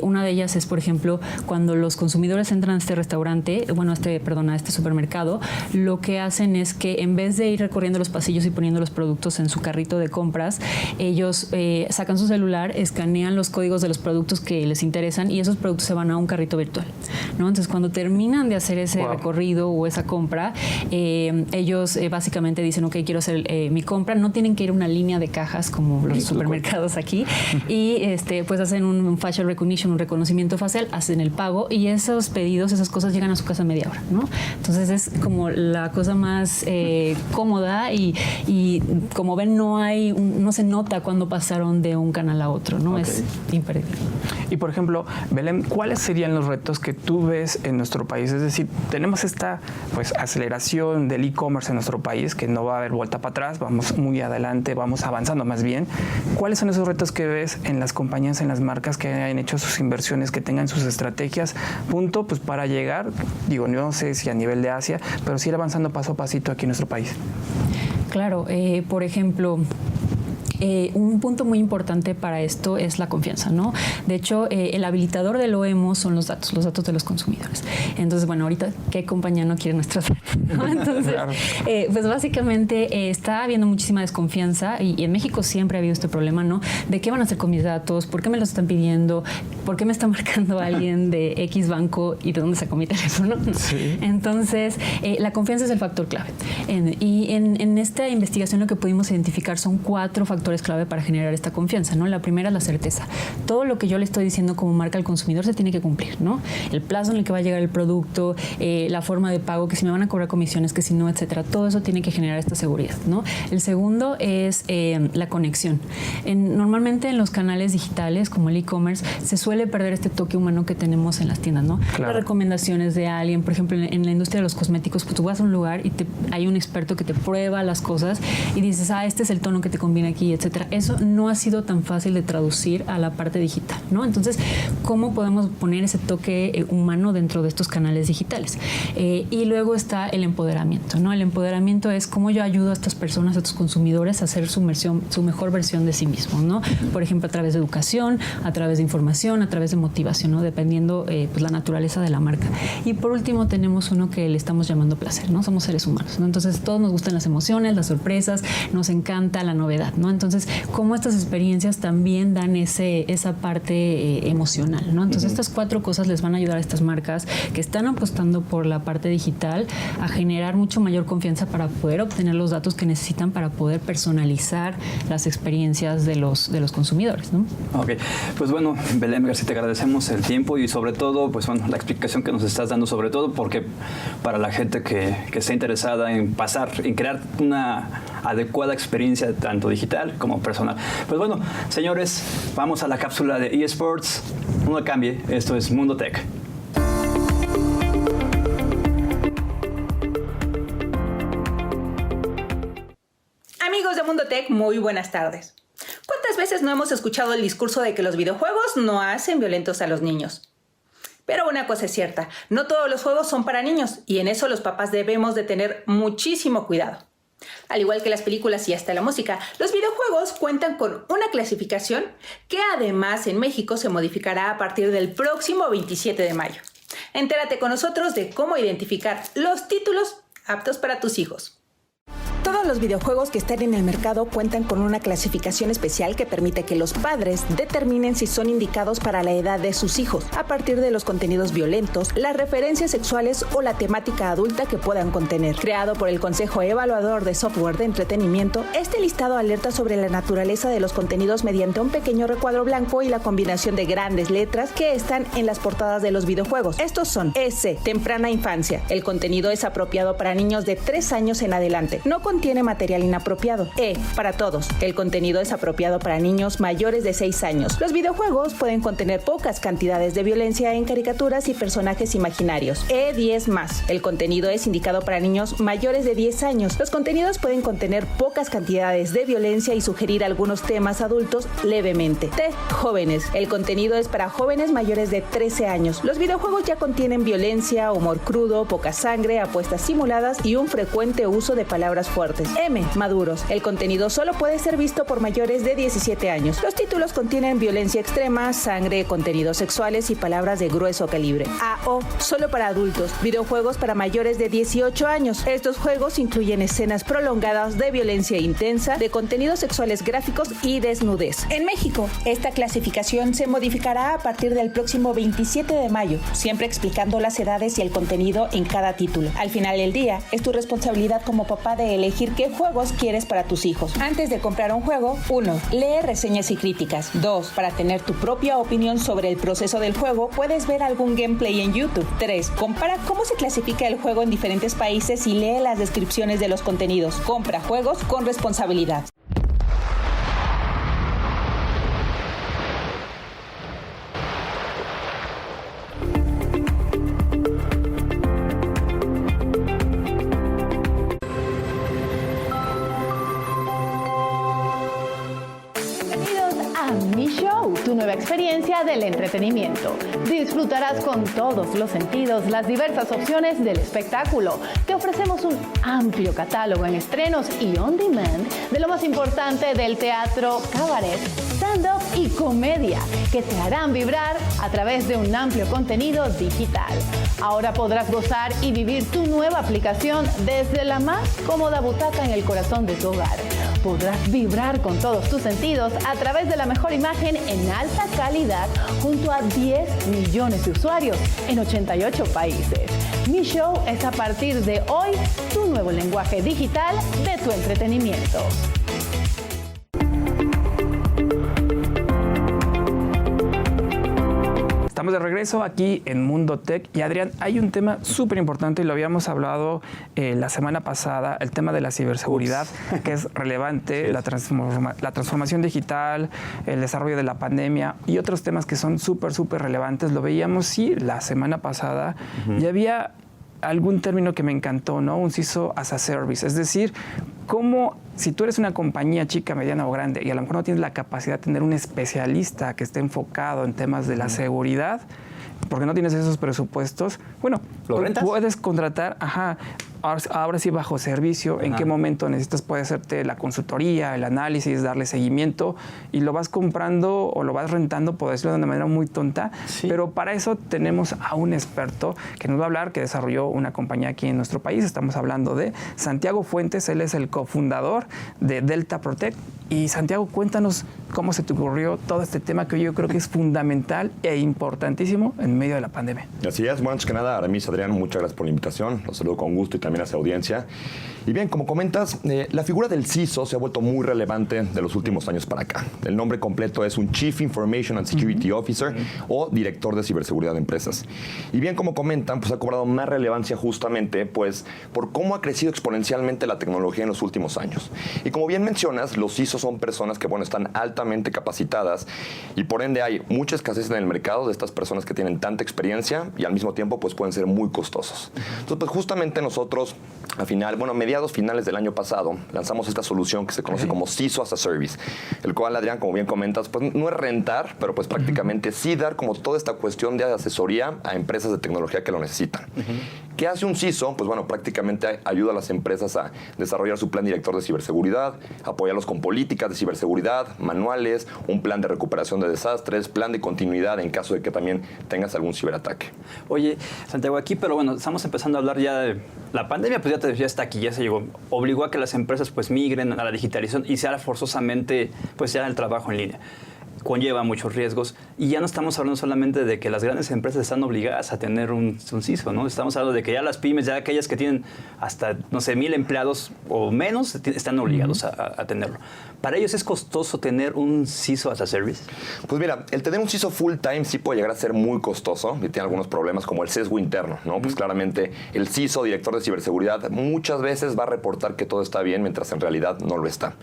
Una de ellas es, por ejemplo, cuando los consumidores entran a este restaurante, bueno, a este supermercado, lo que hacen es que en vez de ir recorriendo los pasillos y poniendo los productos en su carrito de compras, ellos sacan su celular, escanean los códigos de los productos que les interesan y esos productos se van a un carrito virtual, ¿no? Entonces, cuando terminan de hacer ese recorrido o esa compra, ellos básicamente dicen, ok, quiero hacer mi compra. No tienen que ir a una línea de cajas como los supermercados aquí, y pues hacen un facial recognition, un reconocimiento facial, hacen el pago y esos pedidos, esas cosas llegan a su casa en media hora, ¿no? Entonces es como la cosa más cómoda y como ven no se nota cuando pasaron de un canal a otro, ¿no? Okay. Es imperdible. Y por ejemplo, Belén, ¿cuáles serían los retos que tú ves en nuestro país? Es decir, tenemos esta pues aceleración del e-commerce en nuestro país, que no va a haber vuelta para atrás, vamos muy adelante, vamos avanzando más bien. ¿Cuáles son esos retos que ves en las compañías, en las marcas que hayan hecho sus inversiones, que tengan sus estrategias, pues para llegar, digo, no sé si a nivel de Asia, pero sí ir avanzando paso a pasito aquí en nuestro país? Claro, por ejemplo, un punto muy importante para esto es la confianza, ¿no? De hecho, el habilitador del OEMO son los datos de los consumidores. Entonces, bueno, ahorita, ¿qué compañía no quiere nuestros datos? ¿No? Entonces, claro. Pues básicamente está habiendo muchísima desconfianza y en México siempre ha habido este problema, ¿no? ¿De qué van a hacer con mis datos? ¿Por qué me los están pidiendo? ¿Por qué me está marcando alguien de X banco y de dónde sacó mi teléfono? No. Sí. Entonces, la confianza es el factor clave. En esta investigación lo que pudimos identificar son 4 factores clave para generar esta confianza, ¿no? La primera es la certeza. Todo lo que yo le estoy diciendo como marca al consumidor se tiene que cumplir, ¿no? El plazo en el que va a llegar el producto, la forma de pago, que si me van a cobrar comisiones, que si no, etcétera. Todo eso tiene que generar esta seguridad, ¿no? El segundo es la conexión. Normalmente en los canales digitales, como el e-commerce, se suele perder este toque humano que tenemos en las tiendas, ¿no? Claro. Las recomendaciones de alguien, por ejemplo, en la industria de los cosméticos, pues tú vas a un lugar y hay un experto que te prueba las cosas y dices, este es el tono que te conviene aquí, etcétera. Eso no ha sido tan fácil de traducir a la parte digital, ¿no? Entonces, ¿cómo podemos poner ese toque humano dentro de estos canales digitales? Y luego está el empoderamiento, ¿no? El empoderamiento es cómo yo ayudo a estas personas, a estos consumidores a hacer su mejor versión de sí mismos, ¿no? Por ejemplo, a través de educación, a través de información, a través de motivación, ¿no? Dependiendo pues la naturaleza de la marca. Y por último tenemos uno que le estamos llamando placer, ¿no? Somos seres humanos, ¿no? Entonces todos nos gustan las emociones, las sorpresas, nos encanta la novedad, ¿no? Entonces, cómo estas experiencias también dan esa parte emocional, ¿no? Entonces, estas 4 cosas les van a ayudar a estas marcas que están apostando por la parte digital a generar mucho mayor confianza para poder obtener los datos que necesitan para poder personalizar las experiencias de los consumidores, ¿no? Ok, pues bueno, Belén García, te agradecemos el tiempo y sobre todo, pues bueno, la explicación que nos estás dando, sobre todo porque para la gente que está interesada en crear una adecuada experiencia tanto digital como personal. Pues bueno, señores, vamos a la cápsula de eSports. No cambie, esto es Mundo Tech. Amigos de Mundo Tech, muy buenas tardes. ¿Cuántas veces no hemos escuchado el discurso de que los videojuegos no hacen violentos a los niños? Pero una cosa es cierta, no todos los juegos son para niños y en eso los papás debemos de tener muchísimo cuidado. Al igual que las películas y hasta la música, los videojuegos cuentan con una clasificación que además en México se modificará a partir del próximo 27 de mayo. Entérate con nosotros de cómo identificar los títulos aptos para tus hijos. Todos los videojuegos que están en el mercado cuentan con una clasificación especial que permite que los padres determinen si son indicados para la edad de sus hijos, a partir de los contenidos violentos, las referencias sexuales o la temática adulta que puedan contener. Creado por el Consejo Evaluador de Software de Entretenimiento, este listado alerta sobre la naturaleza de los contenidos mediante un pequeño recuadro blanco y la combinación de grandes letras que están en las portadas de los videojuegos. Estos son S, temprana infancia. El contenido es apropiado para niños de 3 años en adelante. No contiene material inapropiado. E, para todos. El contenido es apropiado para niños mayores de 6 años. Los videojuegos pueden contener pocas cantidades de violencia en caricaturas y personajes imaginarios. E10 más. El contenido es indicado para niños mayores de 10 años. Los contenidos pueden contener pocas cantidades de violencia y sugerir algunos temas adultos levemente. T, jóvenes. El contenido es para jóvenes mayores de 13 años. Los videojuegos ya contienen violencia, humor crudo, poca sangre, apuestas simuladas y un frecuente uso de palabras fuertes. M, maduros. El contenido solo puede ser visto por mayores de 17 años. Los títulos contienen violencia extrema, sangre, contenidos sexuales y palabras de grueso calibre. AO, solo para adultos. Videojuegos para mayores de 18 años. Estos juegos incluyen escenas prolongadas de violencia intensa, de contenidos sexuales gráficos y desnudez. En México, esta clasificación se modificará a partir del próximo 27 de mayo, siempre explicando las edades y el contenido en cada título. Al final del día, es tu responsabilidad como papá de elegir qué juegos quieres para tus hijos. Antes de comprar un juego, 1. Lee reseñas y críticas. 2. Para tener tu propia opinión sobre el proceso del juego, puedes ver algún gameplay en YouTube. 3. Compara cómo se clasifica el juego en diferentes países y lee las descripciones de los contenidos. Compra juegos con responsabilidad. a Mi Show, tu nueva experiencia del entretenimiento. Disfrutarás con todos los sentidos las diversas opciones del espectáculo. Te ofrecemos un amplio catálogo en estrenos y on demand de lo más importante del teatro, cabaret, stand-up y comedia, que te harán vibrar a través de un amplio contenido digital. Ahora podrás gozar y vivir tu nueva aplicación desde la más cómoda butaca en el corazón de tu hogar. Podrás vibrar con todos tus sentidos a través de la mejor imagen en alta calidad junto a 10 millones de usuarios en 88 países. Mi Show es a partir de hoy tu nuevo lenguaje digital de tu entretenimiento. Estamos de regreso aquí en Mundo Tech y Adrián, hay un tema súper importante y lo habíamos hablado la semana pasada, el tema de la ciberseguridad, que es relevante, la transformación digital, el desarrollo de la pandemia y otros temas que son súper relevantes. Lo veíamos, sí, la semana pasada y había algún término que me encantó, ¿no? Un CISO as a service, es decir, cómo si tú eres una compañía chica, mediana o grande y a lo mejor no tienes la capacidad de tener un especialista que esté enfocado en temas de la seguridad, porque no tienes esos presupuestos, bueno, puedes contratar, ahora sí bajo servicio, en qué momento necesitas, puede hacerte la consultoría, el análisis, darle seguimiento y lo vas comprando o lo vas rentando, por decirlo de una manera muy tonta, pero para eso tenemos a un experto que nos va a hablar, que desarrolló una compañía aquí en nuestro país. Estamos hablando de Santiago Fuentes, él es el cofundador de Delta Protect. Y Santiago, cuéntanos cómo se te ocurrió todo este tema que yo creo que es fundamental e importantísimo en medio de la pandemia. Así es, bueno, antes que nada, Aramis, Adrián, muchas gracias por la invitación, los saludo con gusto y también a su audiencia. Y bien, como comentas, la figura del CISO se ha vuelto muy relevante de los últimos años para acá. El nombre completo es un Chief Information and Security Officer o Director de Ciberseguridad de Empresas. Y bien, como comentan, pues ha cobrado más relevancia justamente pues por cómo ha crecido exponencialmente la tecnología en los últimos años. Y como bien mencionas, los CISOs son personas que, bueno, están altamente capacitadas y por ende hay mucha escasez en el mercado de estas personas que tienen tanta experiencia y al mismo tiempo pues pueden ser muy costosos. Entonces, pues justamente nosotros mediados finales del año pasado lanzamos esta solución que se conoce como CISO as a Service, el cual, Adrián, como bien comentas, pues no es rentar, pero pues prácticamente sí dar como toda esta cuestión de asesoría a empresas de tecnología que lo necesitan. ¿Qué hace un CISO? Pues bueno, prácticamente ayuda a las empresas a desarrollar su plan director de ciberseguridad, apoyarlos con políticas de ciberseguridad, manuales, un plan de recuperación de desastres, plan de continuidad en caso de que también tengas algún ciberataque. Oye, Santiago, aquí, pero bueno, estamos empezando a hablar ya de la pandemia, pues ya está aquí, ya se llegó. Obligó a que las empresas pues migren a la digitalización y se haga forzosamente pues ya el trabajo en línea. Conlleva muchos riesgos y ya no estamos hablando solamente de que las grandes empresas están obligadas a tener un CISO, ¿no? Estamos hablando de que ya las pymes, ya aquellas que tienen hasta, 1,000 empleados o menos, están obligados a tenerlo. ¿Para ellos es costoso tener un CISO as a service? Pues mira, el tener un CISO full time sí puede llegar a ser muy costoso y tiene algunos problemas como el sesgo interno, ¿no? Pues claramente el CISO, director de ciberseguridad, muchas veces va a reportar que todo está bien mientras en realidad no lo está.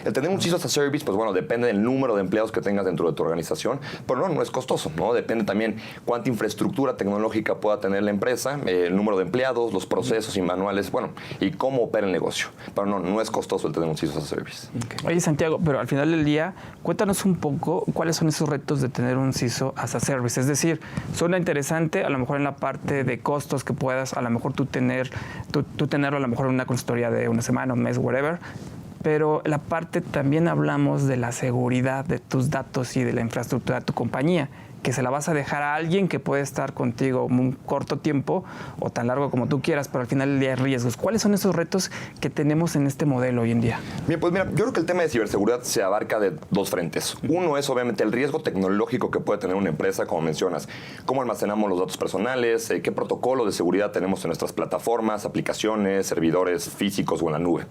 El tener un CISO as a service, pues bueno, depende del número de empleados que tengas dentro de tu organización, pero no es costoso, ¿no? Depende también cuánta infraestructura tecnológica pueda tener la empresa, el número de empleados, los procesos y manuales, bueno, y cómo opera el negocio. Pero no es costoso el tener un CISO as a service. Oye, Santiago, pero al final del día, cuéntanos un poco cuáles son esos retos de tener un CISO as a service. Es decir, suena interesante, a lo mejor en la parte de costos que puedas, a lo mejor tú tenerlo a lo mejor en una consultoría de una semana, un mes, whatever. Pero la parte también hablamos de la seguridad de tus datos y de la infraestructura de tu compañía, que se la vas a dejar a alguien que puede estar contigo un corto tiempo o tan largo como tú quieras, pero al final del día hay riesgos. ¿Cuáles son esos retos que tenemos en este modelo hoy en día? Bien, pues mira, yo creo que el tema de ciberseguridad se abarca de dos frentes. Uno es obviamente el riesgo tecnológico que puede tener una empresa, como mencionas, cómo almacenamos los datos personales, qué protocolo de seguridad tenemos en nuestras plataformas, aplicaciones, servidores físicos o en la nube.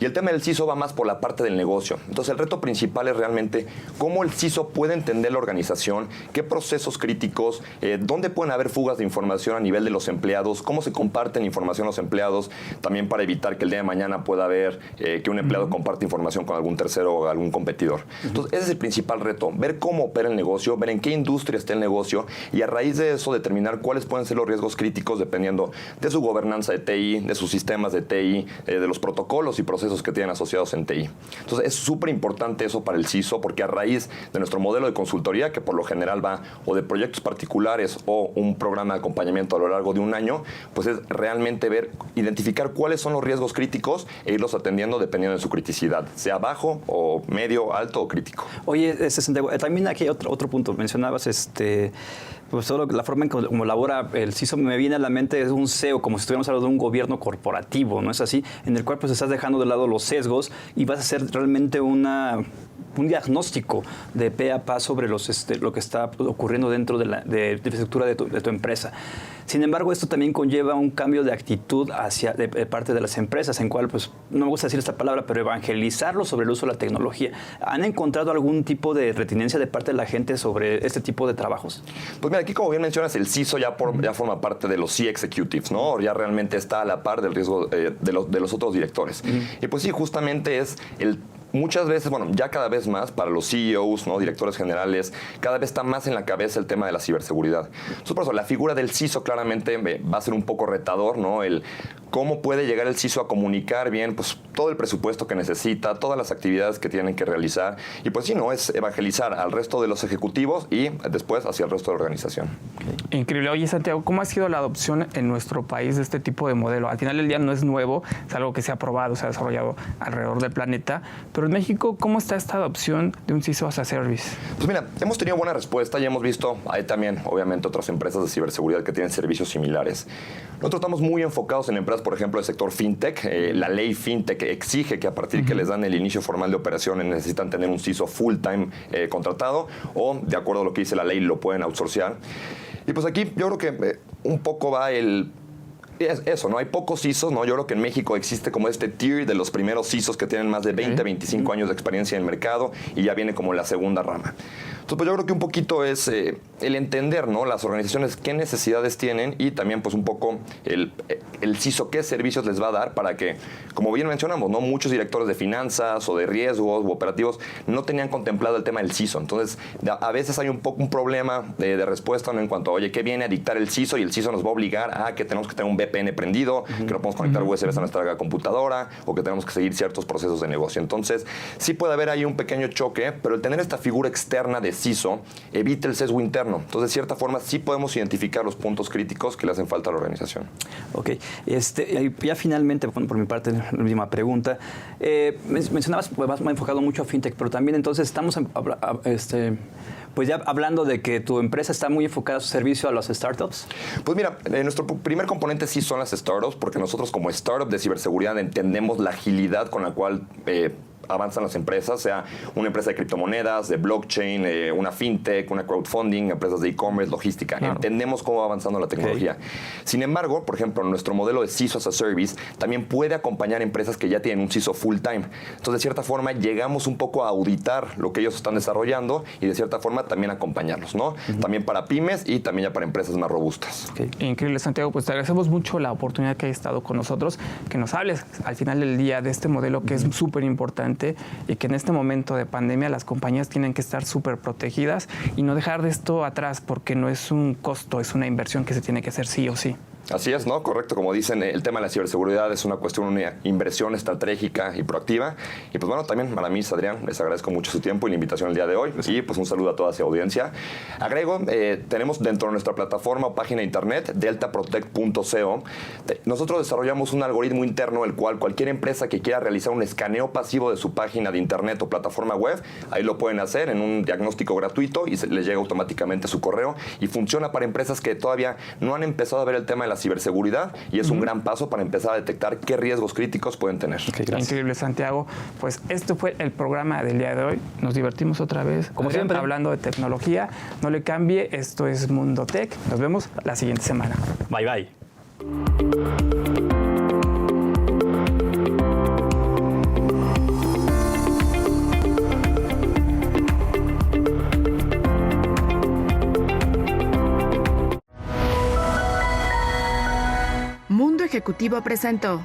Y el tema del CISO va más por la parte del negocio. Entonces el reto principal es realmente cómo el CISO puede entender la organización, qué procesos críticos, dónde pueden haber fugas de información a nivel de los empleados, cómo se comparten información los empleados, también para evitar que el día de mañana pueda haber que un empleado comparte información con algún tercero o algún competidor. Entonces, ese es el principal reto, ver cómo opera el negocio, ver en qué industria está el negocio y a raíz de eso determinar cuáles pueden ser los riesgos críticos dependiendo de su gobernanza de TI, de sus sistemas de TI, de los protocolos y procesos que tienen asociados en TI. Entonces, es súper importante eso para el CISO porque a raíz de nuestro modelo de consultoría, que por lo general va o de proyectos particulares o un programa de acompañamiento a lo largo de un año, pues es realmente identificar cuáles son los riesgos críticos e irlos atendiendo dependiendo de su criticidad, sea bajo o medio, alto o crítico. Oye, Santiago, también aquí hay otro punto. Mencionabas pues solo la forma en cómo labora el CISO, me viene a la mente es un CEO, como si estuviéramos hablando de un gobierno corporativo, ¿no es así? En el cual pues estás dejando de lado los sesgos y vas a hacer realmente un diagnóstico de pe a pa sobre lo que está ocurriendo dentro de la infraestructura de tu empresa. Sin embargo, esto también conlleva un cambio de actitud de parte de las empresas, en cual, pues, no me gusta decir esta palabra, pero evangelizarlo sobre el uso de la tecnología. ¿Han encontrado algún tipo de retinencia de parte de la gente sobre este tipo de trabajos? Pues mira, aquí como bien mencionas, el CISO ya forma parte de los C-Executives, ¿no? Ya realmente está a la par del riesgo de los otros directores. Y pues sí, justamente es muchas veces, bueno, ya cada vez más para los CEOs, ¿no? Directores generales, cada vez está más en la cabeza el tema de la ciberseguridad. Entonces, por eso, la figura del CISO claramente va a ser un poco retador, ¿no? Cómo puede llegar el CISO a comunicar bien pues, todo el presupuesto que necesita, todas las actividades que tienen que realizar. Y pues sí, no, es evangelizar al resto de los ejecutivos y después hacia el resto de la organización. Okay. Increíble. Oye, Santiago, ¿cómo ha sido la adopción en nuestro país de este tipo de modelo? Al final del día no es nuevo, es algo que se ha probado, se ha desarrollado alrededor del planeta. Pero en México, ¿cómo está esta adopción de un CISO as a Service? Pues mira, hemos tenido buena respuesta y hemos visto, hay también, obviamente, otras empresas de ciberseguridad que tienen servicios similares. Nosotros estamos muy enfocados en empresas, por ejemplo, del sector fintech. La ley fintech exige que a partir de que les dan el inicio formal de operaciones necesitan tener un CISO full-time contratado o, de acuerdo a lo que dice la ley, lo pueden outsourcear. Y pues aquí yo creo que un poco va eso, ¿no? Hay pocos CISOs, ¿no? Yo creo que en México existe como este tier de los primeros CISOs que tienen más de 20, 25 años de experiencia en el mercado y ya viene como la segunda rama. Entonces, pues yo creo que un poquito es el entender, ¿no? Las organizaciones qué necesidades tienen y también pues un poco el CISO qué servicios les va a dar para que, como bien mencionamos, ¿no? Muchos directores de finanzas o de riesgos u operativos no tenían contemplado el tema del CISO. Entonces, a veces hay un problema de respuesta, ¿no? En cuanto a, oye, ¿qué viene a dictar el CISO? Y el CISO nos va a obligar a que tenemos que tener un VPN prendido, que no podemos conectar USBs a nuestra computadora o que tenemos que seguir ciertos procesos de negocio. Entonces, sí puede haber ahí un pequeño choque, pero el tener esta figura externa de CISO evita el sesgo interno. Entonces, de cierta forma, sí podemos identificar los puntos críticos que le hacen falta a la organización. Ok. Ya finalmente, por mi parte, la última pregunta. Mencionabas, pues, más enfocado mucho a fintech, pero también entonces estamos pues ya hablando de que tu empresa está muy enfocada a su servicio a las startups. Pues mira, nuestro primer componente sí son las startups, porque nosotros como startup de ciberseguridad entendemos la agilidad con la cual avanzan las empresas, sea una empresa de criptomonedas, de blockchain, una fintech, una crowdfunding, empresas de e-commerce, logística. Claro. Entendemos cómo va avanzando la tecnología. Okay. Sin embargo, por ejemplo, nuestro modelo de CISO as a Service también puede acompañar empresas que ya tienen un CISO full time. Entonces, de cierta forma, llegamos un poco a auditar lo que ellos están desarrollando y de cierta forma también acompañarlos, ¿no? También para pymes y también ya para empresas más robustas. Okay. Increíble, Santiago. Pues te agradecemos mucho la oportunidad que hayas estado con nosotros, que nos hables al final del día de este modelo que es súper importante y que en este momento de pandemia las compañías tienen que estar súper protegidas y no dejar de esto atrás porque no es un costo, es una inversión que se tiene que hacer sí o sí. Así es, ¿no? Correcto. Como dicen, el tema de la ciberseguridad es una cuestión, una inversión estratégica y proactiva. Y pues bueno, también para mí, Adrián, les agradezco mucho su tiempo y la invitación el día de hoy. Y pues un saludo a toda su audiencia. Agrego, tenemos dentro de nuestra plataforma o página de internet, deltaprotect.co, nosotros desarrollamos un algoritmo interno el cual cualquier empresa que quiera realizar un escaneo pasivo de su página de internet o plataforma web, ahí lo pueden hacer en un diagnóstico gratuito y les llega automáticamente su correo y funciona para empresas que todavía no han empezado a ver el tema de la ciberseguridad y es un gran paso para empezar a detectar qué riesgos críticos pueden tener. Okay, increíble, Santiago. Pues este fue el programa del día de hoy. Nos divertimos otra vez, como siempre, hablando de tecnología. No le cambie, esto es Mundo Tech. Nos vemos la siguiente semana. Bye, bye. Mundo Ejecutivo presentó.